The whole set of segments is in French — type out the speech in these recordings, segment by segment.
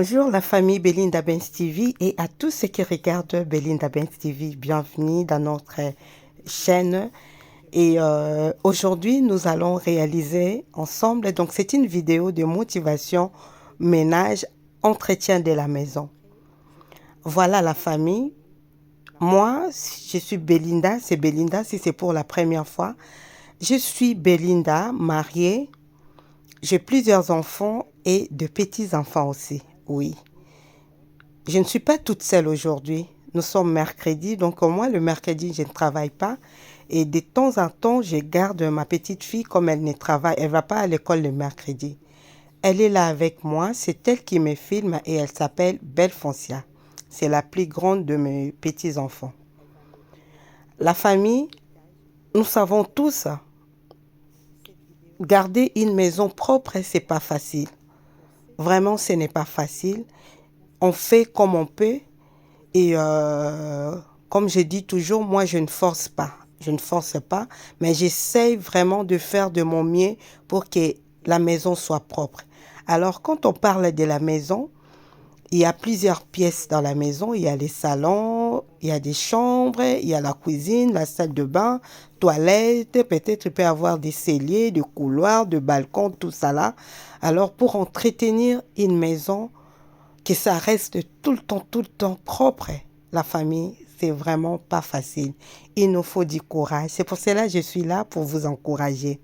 Bonjour la famille Belinda Benz TV et à tous ceux qui regardent Belinda Benz TV. Bienvenue dans notre chaîne. Et aujourd'hui, nous allons réaliser ensemble, donc c'est une vidéo de motivation, ménage, entretien de la maison. Voilà la famille. Moi, je suis Belinda, c'est Belinda si c'est pour la première fois. Je suis Belinda, mariée. J'ai plusieurs enfants et de petits-enfants aussi, oui. Je ne suis pas toute seule aujourd'hui. Nous sommes mercredi, donc moi, le mercredi, je ne travaille pas. Et de temps en temps, je garde ma petite fille comme elle ne travaille. Elle ne va pas à l'école le mercredi. Elle est là avec moi. C'est elle qui me filme et elle s'appelle Belle Foncia. C'est la plus grande de mes petits-enfants. La famille, nous savons tous, garder une maison propre, c'est pas facile. Vraiment, ce n'est pas facile. On fait comme on peut. Et comme je dis toujours, moi, je ne force pas. Je ne force pas, mais j'essaye vraiment de faire de mon mieux pour que la maison soit propre. Alors, quand on parle de la maison, il y a plusieurs pièces dans la maison. Il y a les salons, il y a des chambres, il y a la cuisine, la salle de bain, toilette. Peut-être il peut y avoir des celliers, des couloirs, des balcons, tout ça là. Alors, pour entretenir une maison, que ça reste tout le temps propre, la famille, c'est vraiment pas facile. Il nous faut du courage. C'est pour cela que je suis là pour vous encourager.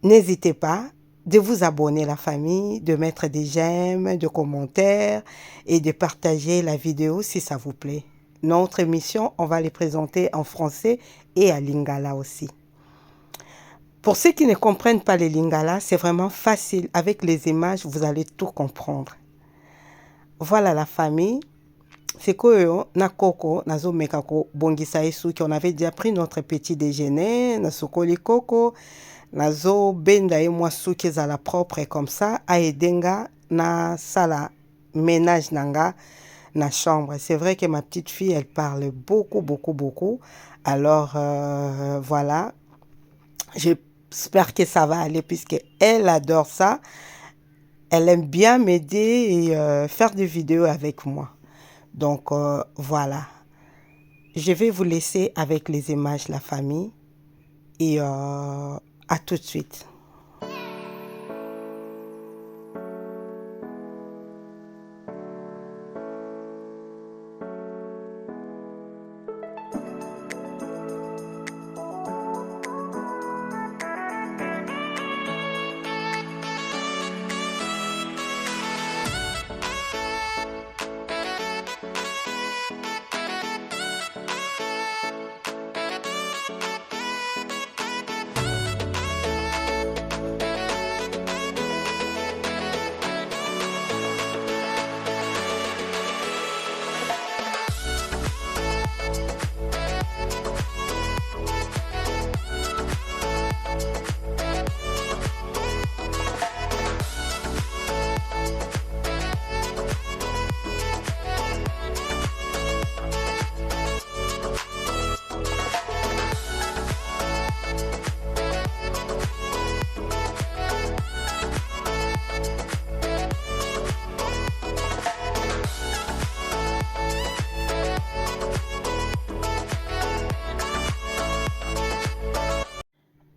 N'hésitez pas de vous abonner la famille, de mettre des j'aime, de commentaires et de partager la vidéo si ça vous plaît. Notre émission, on va les présenter en français et à lingala aussi. Pour ceux qui ne comprennent pas les lingala, c'est vraiment facile. Avec les images, vous allez tout comprendre. Voilà la famille. C'est que na coco, na zo mekako bongisa esu qui on avait déjà pris notre petit déjeuner, na sokoli coco, na zo benda et moi sou qui za la propre comme ça, a edenga na sala ménage nanga na chambre. C'est vrai que ma petite fille, elle parle beaucoup. Alors voilà, j'espère que ça va aller puisque elle adore ça. Elle aime bien m'aider et faire des vidéos avec moi. Donc voilà, je vais vous laisser avec les images la famille et à tout de suite.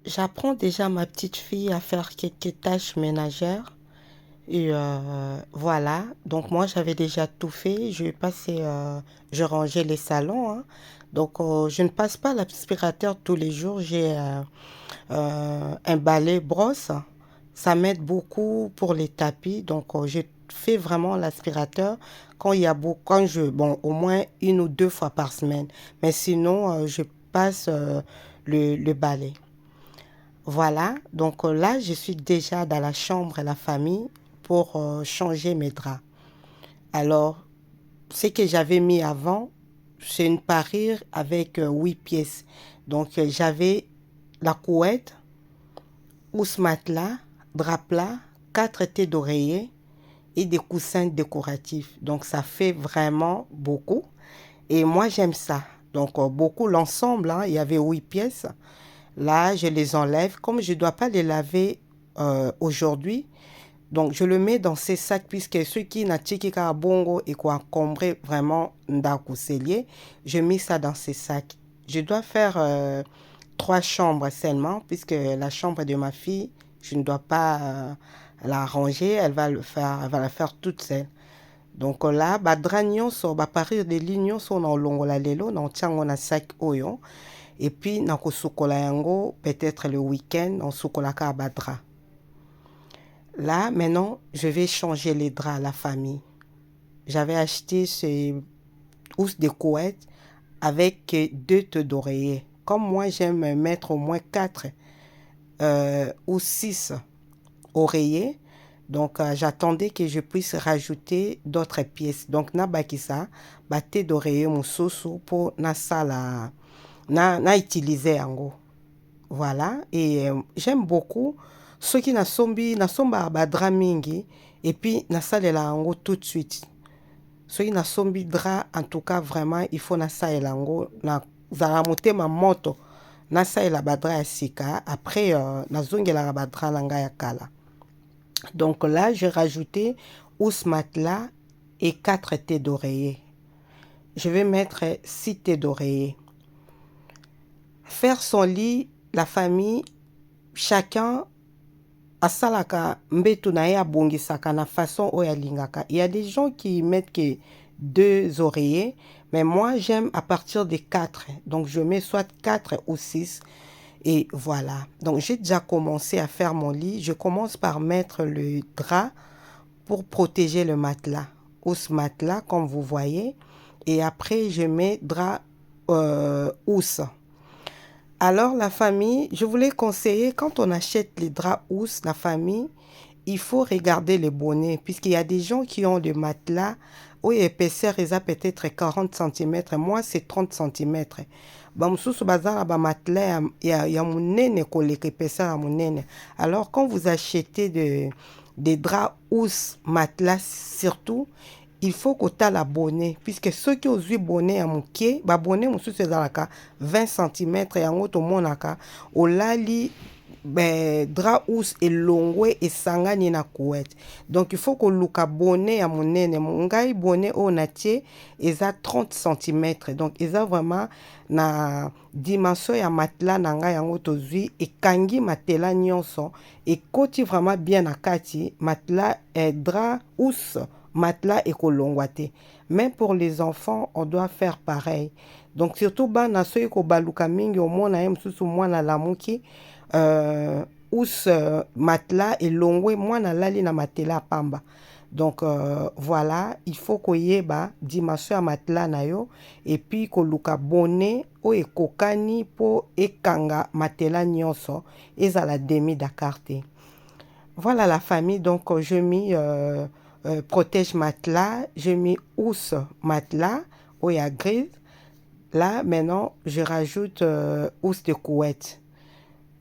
J'apprends déjà ma petite fille à faire quelques tâches ménagères. Et voilà, donc moi j'avais déjà tout fait. Je rangeais les salons, hein. Donc je ne passe pas l'aspirateur tous les jours. J'ai un balai brosse. Ça m'aide beaucoup pour les tapis. Donc je fais vraiment l'aspirateur quand il y a beaucoup, bon, au moins 1 ou 2 fois par semaine. Mais sinon, je passe le balai. Voilà, donc là, je suis déjà dans la chambre et la famille pour changer mes draps. Alors, ce que j'avais mis avant, c'est une parure avec 8 pièces. Donc, j'avais la couette, housse matelas, drap plat, 4 têtes d'oreiller et des coussins décoratifs. Donc, ça fait vraiment beaucoup. Et moi, j'aime ça. Donc, beaucoup l'ensemble, hein, il y avait 8 pièces. Là, je les enlève. Comme je ne dois pas les laver aujourd'hui, Donc, je le mets dans ces sacs puisque ceux qui n'a tchikika bongo et quoi encombrer vraiment ndaku cellier, je mets ça dans ces sacs. Je dois faire 3 chambres seulement puisque la chambre de ma fille, je ne dois pas la ranger, elle va la faire toute seule. Donc là, badra nyonso, ba parir de li nyonso na olongola lelo na tiango na sac oyo et puis na kosukola yango peut-être le week-end on sukolaka badra. Là, maintenant, je vais changer les draps à la famille. J'avais acheté ces housses de couette avec 2 teux d'oreiller. Comme moi, j'aime mettre au moins 4 ou 6 oreillers. Donc, j'attendais que je puisse rajouter d'autres pièces. Donc, nabakisa, baté d'oreiller moussousou pour na sala, na utiliser en gros. Voilà, et j'aime beaucoup ceux qui nasomba badra mingi et puis nasalela yango tout de suite. Ceux qui nasombi dra en tout cas vraiment il faut nasalela yango na zala motema moto nasalela badra ya sika après nazongela badra nanga ya kala. Donc là j'ai rajouté housse matelas et 4 têtes d'oreiller. Je vais mettre 6 têtes d'oreiller. Faire son lit, la famille, chacun asalaka mbetu na ye abongisaka na façon oyo alingaka. Il y a des gens qui mettent que 2 oreillers, mais moi j'aime à partir de 4. Donc je mets soit 4 ou 6 et voilà. Donc j'ai déjà commencé à faire mon lit. Je commence par mettre le drap pour protéger le matelas. Housse matelas comme vous voyez et après je mets drap housse. Alors la famille, je voulais conseiller, quand on achète les draps housses, la famille, il faut regarder les bonnets, puisqu'il y a des gens qui ont des matelas où l'épaisseur est peut-être 40 cm, moi c'est 30 cm. Alors quand vous achetez des draps housses, matelas surtout, il faut que tu aies la bonnet, puisque ceux qui ont eu bonnet à mouké, ba bonnet moussou c'est dans la 20 cm et en autre monaka, au lali drap housse et longwe et sangani na couette. Donc il faut que luka bonnet à mon nene, mon gars bonnet au natie, ils a 30 cm. Donc ils a vraiment na dimension ya matelas nanga yango tozui et kangi matela nyonso et koti vraiment bien na kati matelas drap housse matelas et kolongwate. Même pour les enfants, on doit faire pareil. Donc surtout bana soy ko baluka mingi au mona msusu mwana lamuki ous matelas et longwe mwana lali na matela pamba. Donc voilà, il faut ko yeba dimension ya matelas na yo et puis ko luka bonnet o ekokani po ekanga matelas nyonso ezala demi dakarte. Voilà la famille, donc je mis protège matelas, j'ai mis housse matelas, où il y a grise. Là, maintenant, je rajoute housse de couette.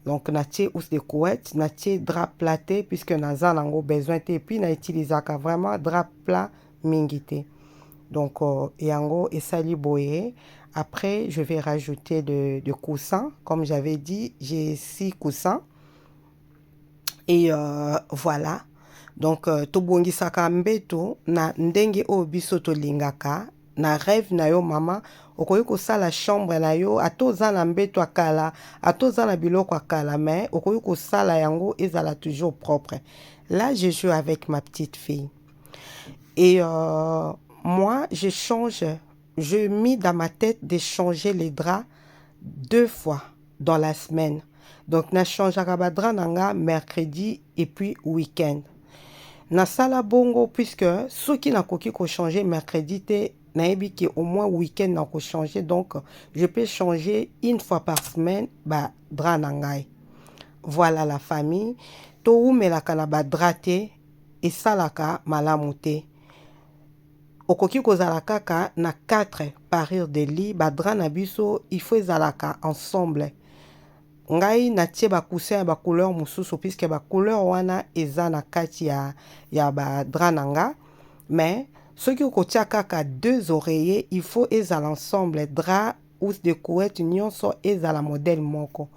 Donc, natie housse de couette, natie drap platé, puisque nous avons besoin de puis na utilisé vraiment drap plat mingité. Donc, yango et sali boye. Après, je vais rajouter de coussins. Comme j'avais dit, j'ai 6 coussins. Et voilà. Donc tobongisaka mbeto na ndenge o biso tolingaka na rêve na yo mama okoki kosala chambre na yo atoza na mbeto akala atoza na biloko akala mais okoki kosala yango ezala toujours propre. Là je joue avec ma petite fille et moi je mis dans ma tête de changer les draps 2 fois dans la semaine. Donc na changeaka badra nanga mercredi et puis week-end. Na sala bongo puisque ceux qui n'a koki ko changer mercredi te naebi ki au moins week-end na ko changer, donc je peux changer une fois par semaine ba dra nangai. Voilà la famille to umelaka na ba drate et salaka malamu te. Okoki kozala kaka na 4 parir de lit ba dra na biso il faut ezalaka ensemble. Ngai natie ba coussin ba couleur mususu puisque ba couleur wana eza na kati ya ba drap nanga, mais ceux qui kotia kaka 2 oreillers il faut ezala ensemble drap housse de couette nyonso ezala modèle moko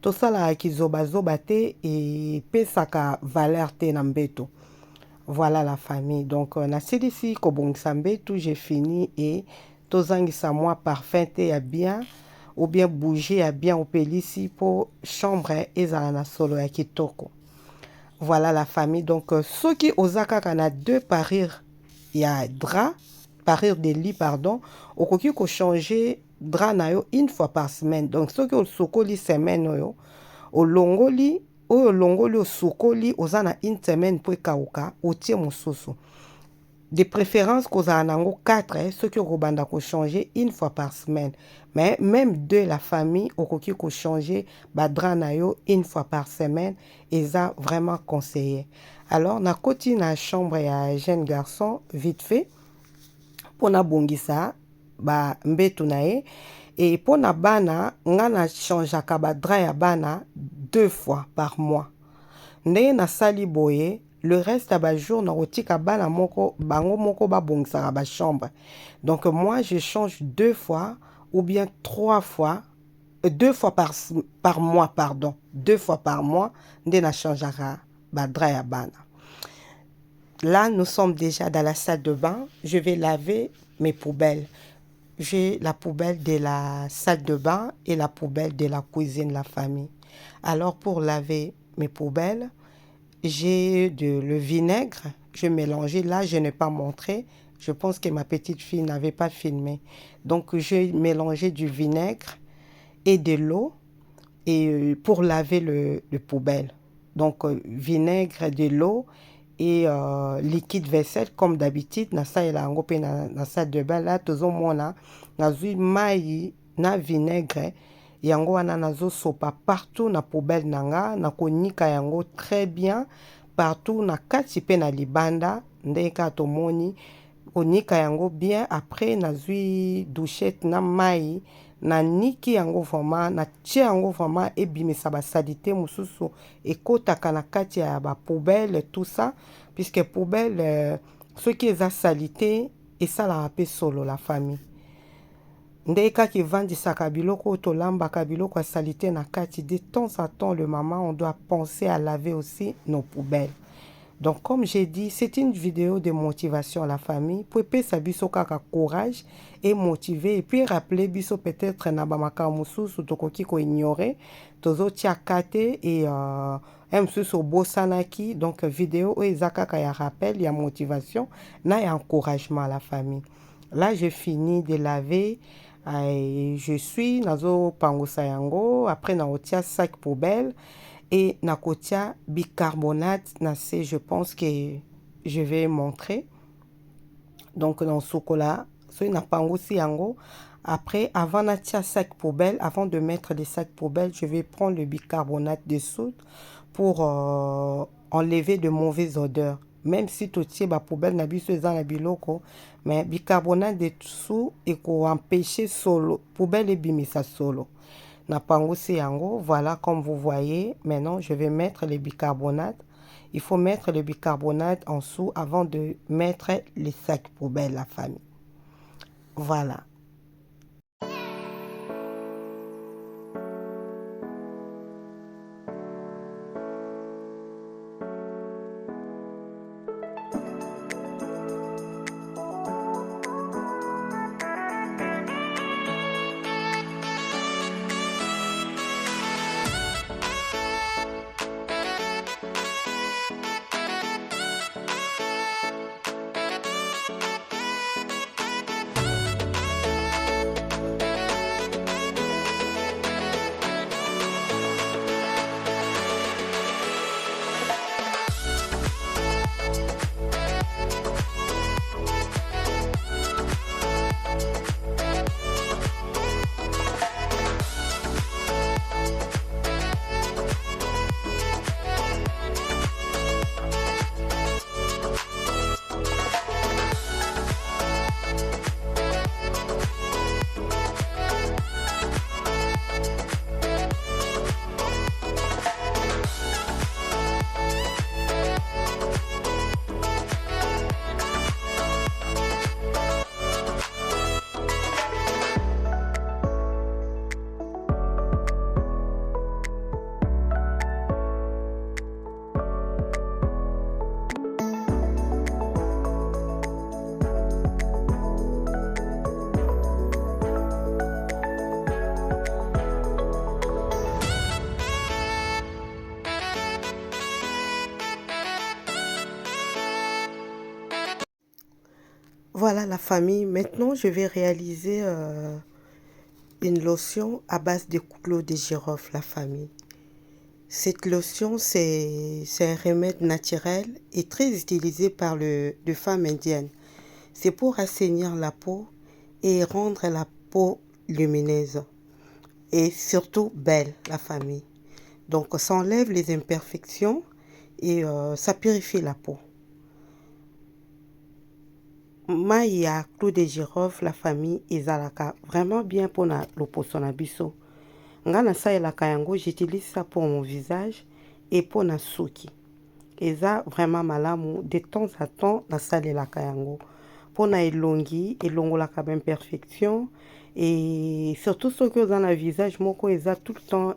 to sala kizoba zoba te et pesaka valeur te na mbeto. Voilà la famille. Donc, na silisi kobongisa mbetu, j'ai fini et tozangisa moi parfum te ya bien ou bien bouger ya bien opelisi pour chambre ezala na solo ya kitoko. Voilà la famille. Donc, soki ozaka kana deux parures ya drap, parure de lit, pardon, okoki ko changer drap na yo une fois par semaine. Donc, soki osokoli semaine oyo, olongoli oyo olongoli osokoli oza na une semaine po ekauka otie mosusu. De préférence kozala nango 4 soki okobanda ko changer une fois par semaine. Mais même deux la famille okoki ko changer badra na yo une fois par semaine eza vraiment conseillé. Alors nakoti na chambre ya jeune garçon vite fait pona bongisa ba mbetu na ye et pona bana nga na changeaka badra ya bana 2 fois par mois. Ndenge nasali boye le reste à ba jour na otika bana moko bango moko ba bongisa ba chambre. Donc moi je change 2 fois ou bien 3 fois 2 fois par mois, pardon, 2 fois par mois nde na changeaka ba dra ya bana. Là nous sommes déjà dans la salle de bain, je vais laver mes poubelles. J'ai la poubelle de la salle de bain et la poubelle de la cuisine, la famille. Alors pour laver mes poubelles, j'ai le vinaigre, je mélangeais. Là, je n'ai pas montré. Je pense que ma petite fille n'avait pas filmé. Donc, j'ai mélangé du vinaigre et de l'eau et pour laver le poubelle. Donc, vinaigre, de l'eau et liquide vaisselle comme d'habitude. Na sa ela ngo pe na salle de bain là tozo mona na zui mai na vinaigre yango wana nazo sopa partout na poubelle nanga na konika yango très bien partout na kati pe na libanda ndeka tomoni onika yango bien. Après nazui douchette na mai na niki yango vraiment na tie yango vraiment ebimisa ba salité mususu ekotaka na kati ya ba poubelle tout ça puisque poubelle ce qui est salité et ça la pe solo la famille. Ndeka ki vandisaka biloko tolambaka biloko salité na kati de temps en temps le maman on doit penser à laver aussi nos poubelles. Donc comme j'ai dit, c'est une vidéo de motivation à la famille pour pesa biso kaka courage et motiver et puis rappeler biso peut-être na bamaka mususu tokoki ko ignorer tozo tiakate et msusu bosanaki. Donc vidéo ezaka ka ya rappel ya motivation na ya encouragement à la famille. Là je finis de laver. Je suis nazo pangosa yango après na otia sac poubelle et na kotia bicarbonate na c'est je pense que je vais montrer. Donc dans ce chocolat so na pangosi yango après avant na tia sac poubelle avant de mettre les sacs poubelles je vais prendre le bicarbonate de soude pour enlever de mauvaises odeurs. Même si tu tiens la poubelle na biso eza na biloko mais bicarbonate de soude et ko empêcher solo poubelle ebimisa solo na pangosi yango. Voilà comme vous voyez. Maintenant je vais mettre le bicarbonate. Il faut mettre le bicarbonate en dessous avant de mettre les sacs poubelles la famille. Voilà. Voilà la famille. Maintenant, je vais réaliser une lotion à base de clous de girofle, la famille. Cette lotion, c'est un remède naturel et très utilisé par les femmes indiennes. C'est pour assainir la peau et rendre la peau lumineuse et surtout belle, la famille. Donc, ça enlève les imperfections et ça purifie la peau. Mai ya clou de girofle, la famille ezalaka vraiment bien pour loposo na biso. Nga nasalelaka yango, j'utilise ça pour mon visage et pour na suki. Eza vraiment malamu, de temps à temps nasalelaka yango. Pour na elongi, elongolaka ba imperfection et surtout soki oza na visage moko eza tout le temps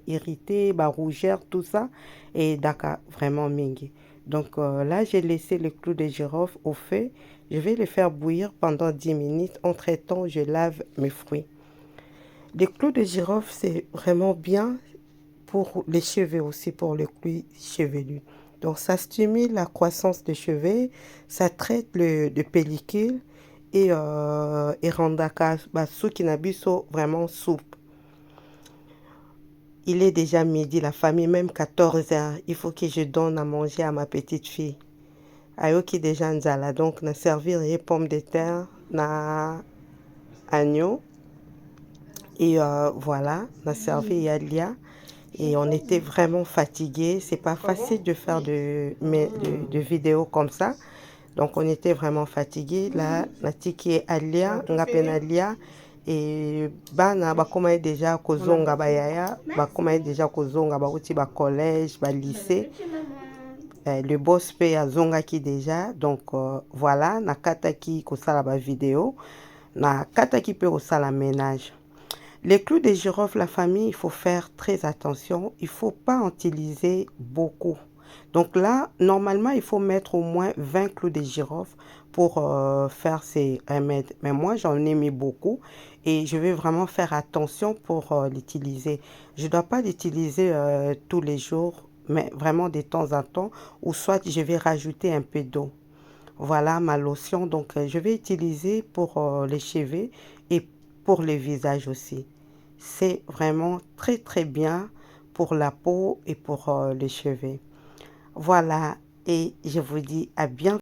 irrité, ba rougeur, tout ça et daka vraiment mingi. Donc là, j'ai laissé le clou de girofle au feu. Je vais le faire bouillir pendant 10 minutes. Entre-temps, je lave mes fruits. Le clou de girofle, c'est vraiment bien pour les cheveux aussi, pour le cuir chevelu. Donc, ça stimule la croissance des cheveux, ça traite de pellicule et rendaka basuki na biso vraiment souple. Il est déjà midi, la famille, même 14 heures. Il faut que je donne à manger à ma petite fille. Ayoki déjà nzala, donc na servir les pommes de terre, na agneau. Et voilà, na servi yalia. Et on était vraiment fatigués. C'est pas facile de faire de vidéos comme ça. Donc on était vraiment fatigués. Là, natiki alia, ngapenalia. Et bana bakoma déjà kozonga bayaya, bakoma déjà kozonga bauti ba collège, ba lycée. Le boss paye à zongaki déjà. Donc voilà, nakataki kosala ba vidéo, nakataki pe kosala ménage. Les clous de girofle, la famille, il faut faire très attention. Il ne faut pas en utiliser beaucoup. Donc là, normalement, il faut mettre au moins 20 clous de girofle pour faire ces remèdes. Mais moi, j'en ai mis beaucoup et je vais vraiment faire attention pour l'utiliser. Je ne dois pas l'utiliser tous les jours, mais vraiment de temps en temps. Ou soit je vais rajouter un peu d'eau. Voilà ma lotion. Donc, je vais utiliser pour les cheveux et pour le visage aussi. C'est vraiment très très bien pour la peau et pour les cheveux. Voilà, et je vous dis à bientôt.